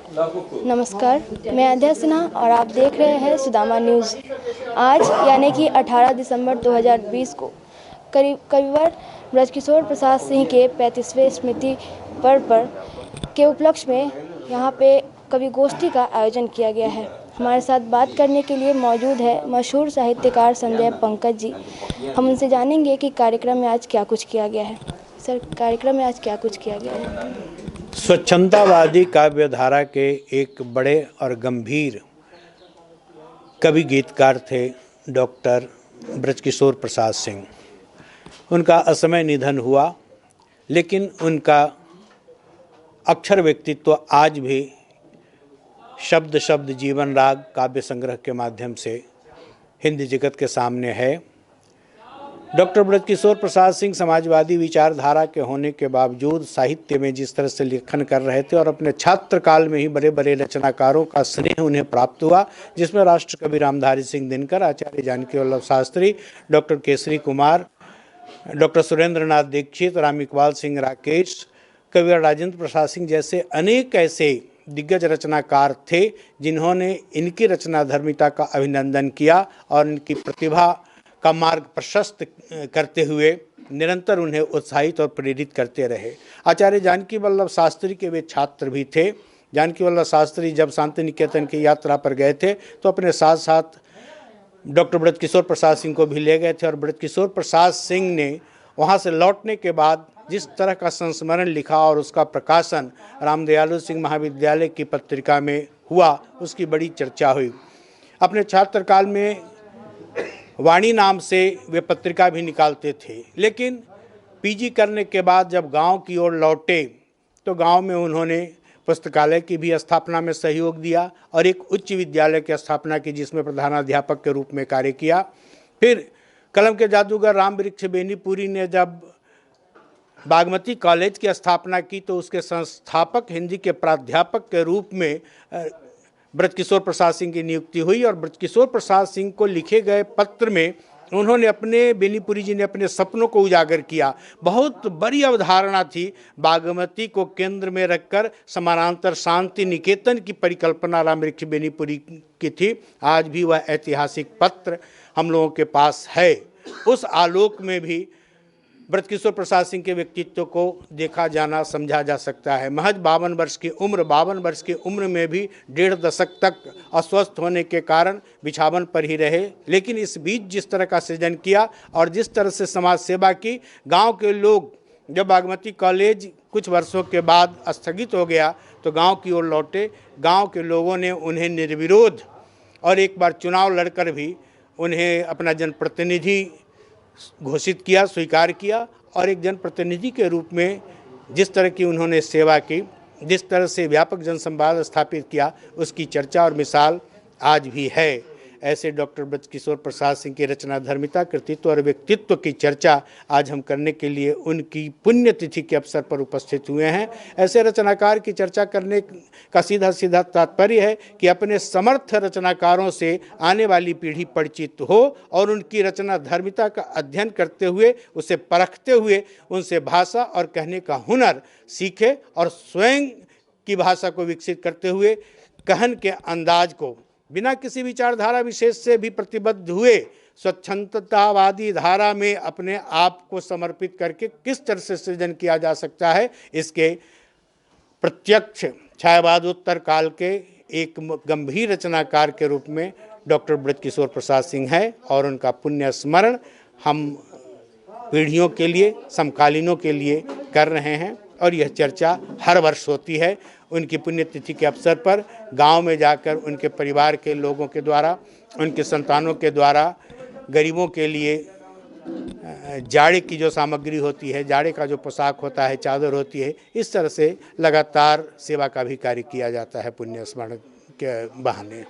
नमस्कार, मैं अध्यय सिन्हा और आप देख रहे हैं सुदामा न्यूज़। आज यानी कि 18 दिसंबर 2020 को कविवर ब्रजकिशोर प्रसाद सिंह के 35वें स्मृति पर्व के उपलक्ष्य में यहाँ पे कवि गोष्ठी का आयोजन किया गया है। हमारे साथ बात करने के लिए मौजूद है मशहूर साहित्यकार संजय पंकज जी। हम उनसे जानेंगे कि कार्यक्रम में आज क्या कुछ किया गया है। सर, कार्यक्रम में आज क्या कुछ किया गया है? स्वच्छंदतावादी काव्यधारा के एक बड़े और गंभीर कवि गीतकार थे डॉक्टर ब्रजकिशोर प्रसाद सिंह। उनका असमय निधन हुआ, लेकिन उनका अक्षर व्यक्तित्व आज भी शब्द शब्द जीवन राग काव्य संग्रह के माध्यम से हिंदी जगत के सामने है। डॉक्टर ब्रजकिशोर प्रसाद सिंह समाजवादी विचारधारा के होने के बावजूद साहित्य में जिस तरह से लेखन कर रहे थे और अपने छात्र काल में ही बड़े बड़े रचनाकारों का स्नेह उन्हें प्राप्त हुआ, जिसमें राष्ट्रकवि रामधारी सिंह दिनकर, आचार्य जानकी वल्लभ शास्त्री, डॉक्टर केसरी कुमार, डॉक्टर सुरेंद्रनाथ दीक्षित, राम इकबाल सिंह राकेश, कविवर राजेंद्र प्रसाद सिंह जैसे अनेक ऐसे दिग्गज रचनाकार थे जिन्होंने इनकी रचनाधर्मिता का अभिनंदन किया और इनकी प्रतिभा का मार्ग प्रशस्त करते हुए निरंतर उन्हें उत्साहित और प्रेरित करते रहे। आचार्य जानकी वल्लभ शास्त्री के वे छात्र भी थे। जानकी वल्लभ शास्त्री जब शांति निकेतन की यात्रा पर गए थे तो अपने साथ साथ डॉक्टर ब्रजकिशोर प्रसाद सिंह को भी ले गए थे और ब्रजकिशोर प्रसाद सिंह ने वहाँ से लौटने के बाद जिस तरह का संस्मरण लिखा और उसका प्रकाशन रामदयालु सिंह महाविद्यालय की पत्रिका में हुआ, उसकी बड़ी चर्चा हुई। अपने छात्रकाल में वाणी नाम से वे पत्रिका भी निकालते थे, लेकिन पीजी करने के बाद जब गांव की ओर लौटे तो गांव में उन्होंने पुस्तकालय की भी स्थापना में सहयोग दिया और एक उच्च विद्यालय की स्थापना की, जिसमें प्रधानाध्यापक के रूप में कार्य किया। फिर कलम के जादूगर राम वृक्ष बेनीपुरी ने जब बागमती कॉलेज की स्थापना की तो उसके संस्थापक हिंदी के प्राध्यापक के रूप में ब्रजकिशोर प्रसाद सिंह की नियुक्ति हुई और ब्रजकिशोर प्रसाद सिंह को लिखे गए पत्र में उन्होंने बेनीपुरी जी ने अपने सपनों को उजागर किया। बहुत बड़ी अवधारणा थी, बागमती को केंद्र में रखकर समानांतर शांति निकेतन की परिकल्पना राम वृक्ष बेनीपुरी की थी। आज भी वह ऐतिहासिक पत्र हम लोगों के पास है। उस आलोक में भी ब्रजकिशोर प्रसाद सिंह के व्यक्तित्व को देखा जाना, समझा जा सकता है। महज 52 वर्ष की उम्र में भी 1.5 दशक तक अस्वस्थ होने के कारण बिछावन पर ही रहे, लेकिन इस बीच जिस तरह का सृजन किया और जिस तरह से समाज सेवा की, गांव के लोग जब बागमती कॉलेज कुछ वर्षों के बाद स्थगित हो गया तो गांव की ओर लौटे। गांव के लोगों ने उन्हें निर्विरोध और एक बार चुनाव लड़कर भी उन्हें अपना जनप्रतिनिधि घोषित किया, स्वीकार किया और एक जनप्रतिनिधि के रूप में जिस तरह की उन्होंने सेवा की, जिस तरह से व्यापक जनसंवाद स्थापित किया, उसकी चर्चा और मिसाल आज भी है। ऐसे डॉक्टर ब्रजकिशोर प्रसाद सिंह की रचनाधर्मिता, कृतित्व और व्यक्तित्व की चर्चा आज हम करने के लिए उनकी पुण्यतिथि के अवसर पर उपस्थित हुए हैं। ऐसे रचनाकार की चर्चा करने का सीधा सीधा तात्पर्य है कि अपने समर्थ रचनाकारों से आने वाली पीढ़ी परिचित हो और उनकी रचनाधर्मिता का अध्ययन करते हुए, उसे परखते हुए, उनसे भाषा और कहने का हुनर सीखे और स्वयं की भाषा को विकसित करते हुए कहन के अंदाज को बिना किसी विचारधारा विशेष से भी प्रतिबद्ध हुए स्वच्छंदतावादी धारा में अपने आप को समर्पित करके किस तरह से सृजन किया जा सकता है, इसके प्रत्यक्ष छायावादोत्तर काल के एक गंभीर रचनाकार के रूप में डॉक्टर ब्रजकिशोर प्रसाद सिंह है और उनका पुण्य स्मरण हम पीढ़ियों के लिए, समकालीनों के लिए कर रहे हैं और यह चर्चा हर वर्ष होती है। उनकी पुण्यतिथि के अवसर पर गांव में जाकर उनके परिवार के लोगों के द्वारा, उनके संतानों के द्वारा गरीबों के लिए जाड़े की जो सामग्री होती है, जाड़े का जो पोशाक होता है, चादर होती है, इस तरह से लगातार सेवा का भी कार्य किया जाता है पुण्य स्मरण के बहाने।